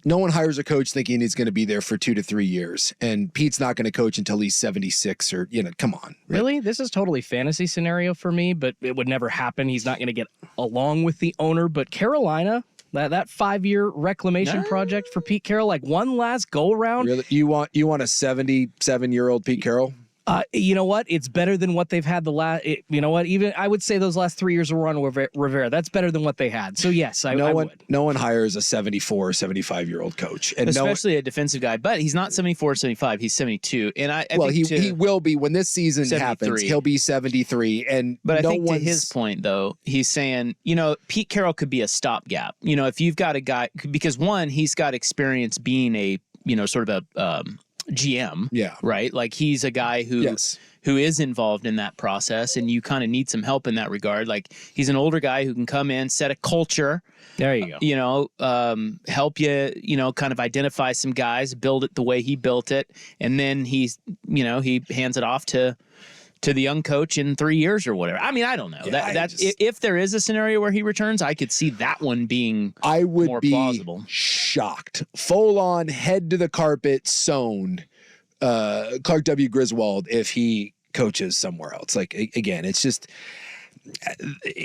no one hires a coach thinking he's going to be there for 2 to 3 years. And Pete's not going to coach until he's 76 or, come on. Really? This is totally fantasy scenario for me, but it would never happen. He's not going to get along with the owner. But Carolina, that 5-year reclamation project for Pete Carroll, like one last go around. Really? You want a 77-year-old Pete Carroll? You know what? It's better than what they've had the last. You know what? Even I would say those last 3 years of Ron Rivera. That's better than what they had. So yes, I would. No one hires a 74 or 75-year-old coach, and especially a defensive guy. But he's not 74 or 75. He's 72, and I think he will be when this season happens. He'll be 73, but I think to his point though, he's saying Pete Carroll could be a stopgap. If you've got a guy, because one, he's got experience being a sort of a GM, right? Like he's a guy who is involved in that process, and you kind of need some help in that regard. Like he's an older guy who can come in, set a culture. There you go. Help you, kind of identify some guys, build it the way he built it, and then he hands it off to the young coach in 3 years or whatever. I mean, I don't know. If there is a snenario where he returns, I could see that one being more plausible. Shocked. Full on head to the carpet sewn Clark W. Griswold if he coaches somewhere else. Like, again, it's just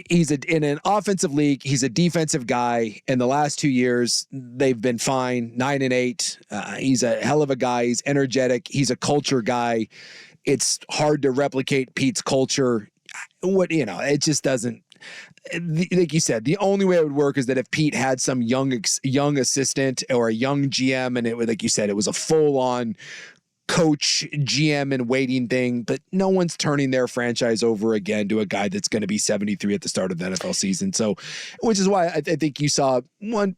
he's in an offensive league. He's a defensive guy. In the last 2 years, they've been fine, 9-8. He's a hell of a guy. He's energetic. He's a culture guy. It's hard to replicate Pete's culture. It just doesn't. Like you said, the only way it would work is that if Pete had some young assistant or a young GM, and it would, like you said, it was a full-on coach, GM, and waiting thing. But no one's turning their franchise over again to a guy that's going to be 73 at the start of the NFL season. So, which is why I think you saw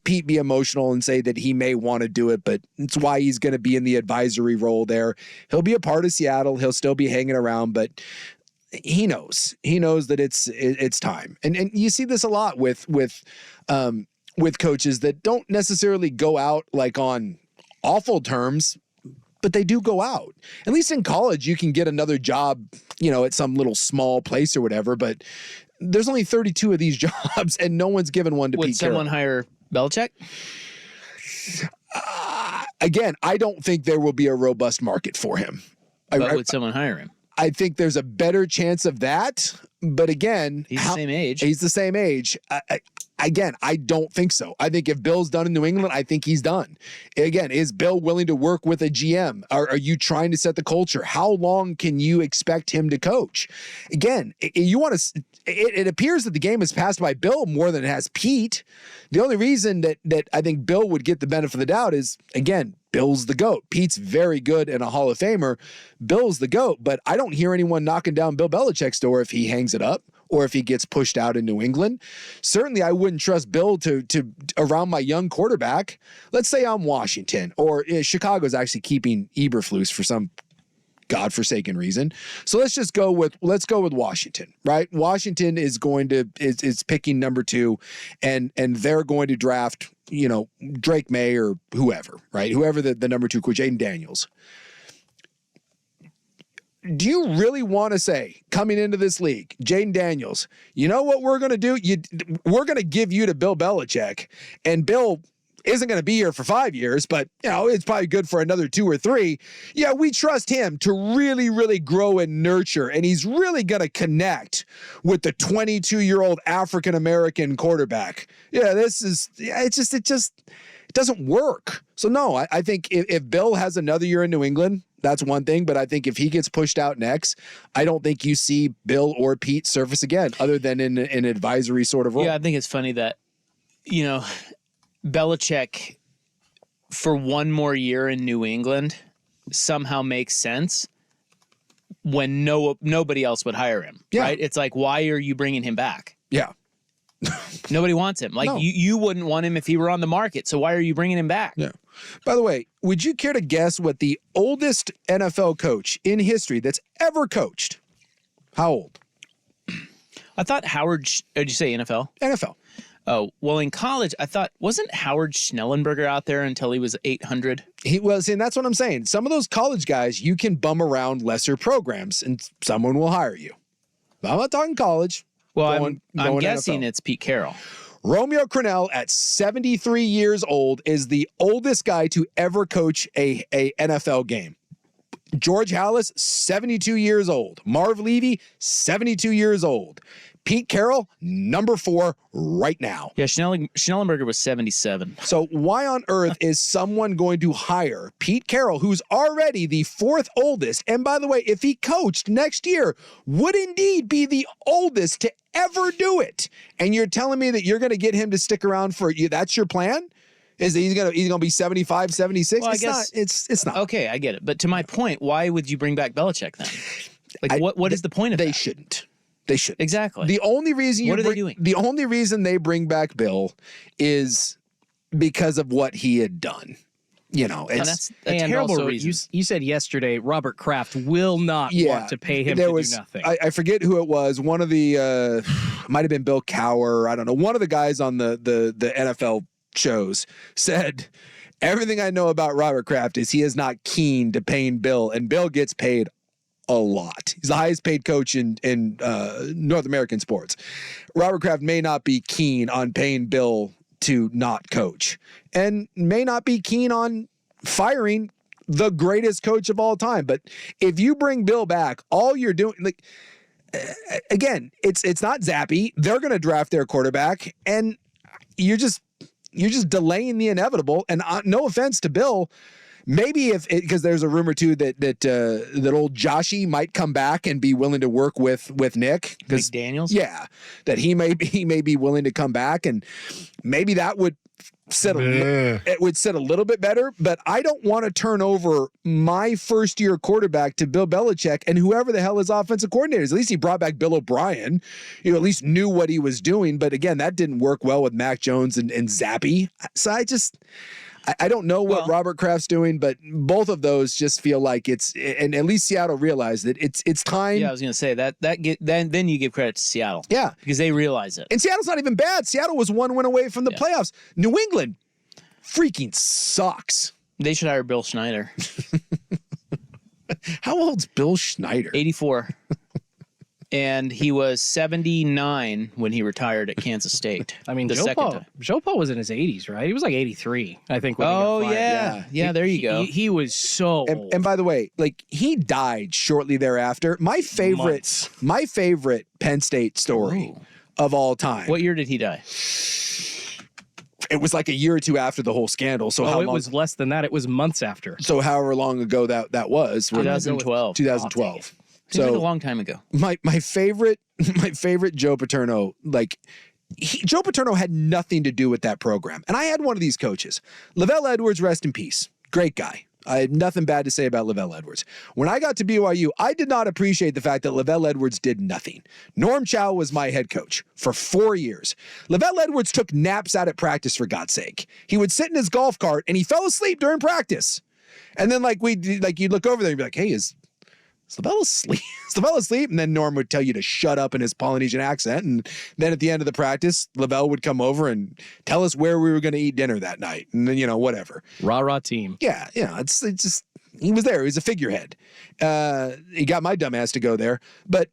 Pete be emotional and say that he may want to do it, but it's why he's going to be in the advisory role there. He'll be a part of Seattle. He'll still be hanging around, but he knows that it's time. And you see this a lot with coaches that don't necessarily go out like on awful terms, but they do go out. At least in college, you can get another job, at some little small place or whatever, but there's only 32 of these jobs and no one's given one to Pete Carroll. Would someone hire Belichick? Again, I don't think there will be a robust market for him. But would someone hire him? I think there's a better chance of that, but again, he's the same age. He's the same age. Again, I don't think so. I think if Bill's done in New England, I think he's done. Again, is Bill willing to work with a GM? Are you trying to set the culture? How long can you expect him to coach? Again, it appears that the game is passed by Bill more than it has Pete. The only reason that I think Bill would get the benefit of the doubt is, again, Bill's the GOAT. Pete's very good and a Hall of Famer. Bill's the GOAT, but I don't hear anyone knocking down Bill Belichick's door if he hangs it up or if he gets pushed out in New England. Certainly, I wouldn't trust Bill to around my young quarterback. Let's say I'm Washington, or Chicago's actually keeping Eberflus for some godforsaken reason. So let's go with Washington, right? Washington is picking number 2, and they're going to draft, Drake May or whoever, right? Whoever the number 2 coach, Jaden Daniels. Do you really want to say, coming into this league, Jaden Daniels, you know what we're going to do? We're going to give you to Bill Belichick, and Bill isn't going to be here for 5 years, but it's probably good for another 2 or 3. Yeah, we trust him to really, really grow and nurture, and he's really going to connect with the 22-year-old African-American quarterback. Yeah, it doesn't work. So no, I think if Bill has another year in New England, that's one thing, but I think if he gets pushed out next, I don't think you see Bill or Pete surface again, other than in an advisory sort of role. Yeah, I think it's funny that, Belichick for one more year in New England somehow makes sense when nobody else would hire him, right? It's like, why are you bringing him back? Yeah. Nobody wants him. Like, no. you wouldn't want him if he were on the market, so why are you bringing him back? Yeah. By the way, would you care to guess what the oldest NFL coach in history that's ever coached? How old? I thought did you say NFL? NFL. Oh, well, in college, I thought, wasn't Howard Schnellenberger out there until he was 800? He was, and that's what I'm saying. Some of those college guys, you can bum around lesser programs, and someone will hire you. I'm not talking college. Well, I'm guessing NFL. It's Pete Carroll. Romeo Crennel at 73 years old is the oldest guy to ever coach a NFL game. George Halas, 72 years old. Marv Levy, 72 years old. Pete Carroll, number 4 right now. Yeah, Schnellenberger was 77. So why on earth is someone going to hire Pete Carroll, who's already the 4th oldest, and by the way, if he coached next year, would indeed be the oldest to ever do it, and you're telling me that you're going to get him to stick around for you? That's your plan? Is that he's gonna be 75, 76? Well, It's not. Okay, I get it. But to my point, why would you bring back Belichick then? Like, what is the point of that? They shouldn't. They should. Exactly. The only reason What are they doing? The only reason they bring back Bill is because of what he had done. You know, that's a terrible also, reason. You said yesterday Robert Kraft will not want to pay him to do nothing. I forget who it was. One of the might have been Bill Cowher. I don't know. One of the guys on the NFL shows said, everything I know about Robert Kraft is he is not keen to paying Bill, and Bill gets paid a lot. He's the highest paid coach in North American sports. Robert Kraft may not be keen on paying Bill to not coach, and may not be keen on firing the greatest coach of all time. But if you bring Bill back, all you're doing, like, again, it's not Zappy. They're going to draft their quarterback, and you're just delaying the inevitable. And no offense to Bill, maybe because there's a rumor too that old Joshy might come back and be willing to work with Nick McDaniels. Yeah, that he may be willing to come back, and maybe that would set a little bit better. But I don't want to turn over my first year quarterback to Bill Belichick and whoever the hell his offensive coordinator is. At least he brought back Bill O'Brien, at least knew what he was doing. But again, that didn't work well with Mac Jones and Zappy. So I don't know what Robert Kraft's doing, but both of those just feel like and at least Seattle realized that it's time. Yeah, I was going to say then you give credit to Seattle. Yeah. Because they realize it. And Seattle's not even bad. Seattle was 1 win away from the playoffs. New England freaking sucks. They should hire Bill Schneider. How old's Bill Schneider? 84. And he was 79 when he retired at Kansas State. I mean, Joe Paul was in his 80s, right? He was like 83, I think. When he got fired. Yeah. There you go. He was so old. And by the way, like, he died shortly thereafter. My favorite Penn State story of all time. What year did he die? It was like a year or two after the whole scandal. So it was less than that. It was months after. So however long ago that was. 2012. 2012. Seems like a long time ago. My favorite Joe Paterno, Joe Paterno had nothing to do with that program. And I had one of these coaches. Lavelle Edwards, rest in peace. Great guy. I had nothing bad to say about Lavelle Edwards. When I got to BYU, I did not appreciate the fact that Lavelle Edwards did nothing. Norm Chow was my head coach for 4 years. Lavelle Edwards took naps out at practice, for God's sake. He would sit in his golf cart and he fell asleep during practice. And then you'd look over there and be like, hey, is Lavelle asleep? Is Lavelle asleep? And then Norm would tell you to shut up in his Polynesian accent. And then at the end of the practice, Lavelle would come over and tell us where we were going to eat dinner that night. And then, whatever. Rah team. Yeah. It's just, he was there. He was a figurehead. He got my dumb ass to go there. But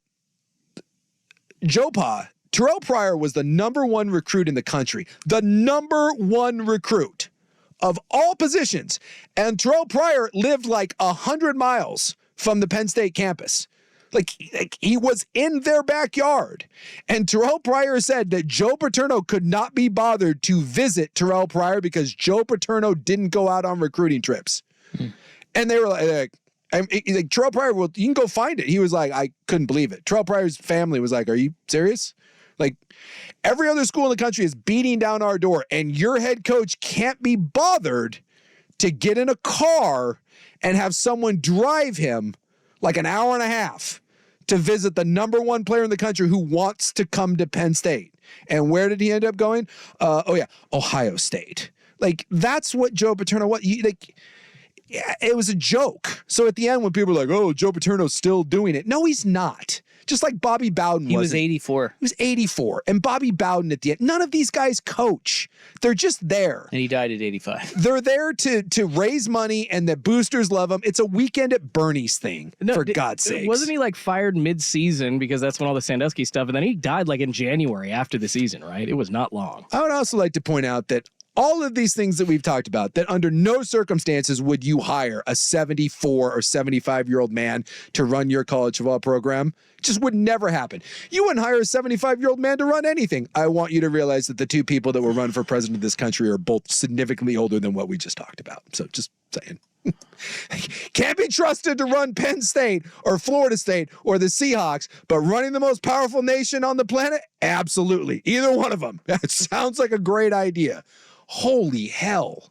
Joe Pa, Terrell Pryor was the #1 recruit in the country. The #1 recruit of all positions. And Terrell Pryor lived like 100 miles from the Penn State campus. Like he was in their backyard. And Terrell Pryor said that Joe Paterno could not be bothered to visit Terrell Pryor because Joe Paterno didn't go out on recruiting trips. And they were like Terrell Pryor, well, you can go find it. He was like, I couldn't believe it. Terrell Pryor's family was like, are you serious? Like, every other school in the country is beating down our door, and your head coach can't be bothered to get in a car and have someone drive him like an hour and a half to visit the #1 player in the country who wants to come to Penn State. And where did he end up going? Ohio State. Like, that's what Joe Paterno was. yeah, it was a joke. So at the end, when people were like, oh, Joe Paterno's still doing it. No, he's not. Just like Bobby Bowden was. He was 84. He was 84. And Bobby Bowden at the end, none of these guys coach. They're just there. And he died at 85. They're there to raise money and the boosters love them. It's a weekend at Bernie's thing, for God's sake. Wasn't he like fired mid-season because that's when all the Sandusky stuff, and then he died like in January after the season, right? It was not long. I would also like to point out that all of these things that we've talked about, that under no circumstances would you hire a 74 or 75-year-old man to run your college football program. It just would never happen. You wouldn't hire a 75-year-old man to run anything. I want you to realize that the two people that will run for president of this country are both significantly older than what we just talked about. So just saying. Can't be trusted to run Penn State or Florida State or the Seahawks, but running the most powerful nation on the planet? Absolutely. Either one of them. That sounds like a great idea. Holy hell.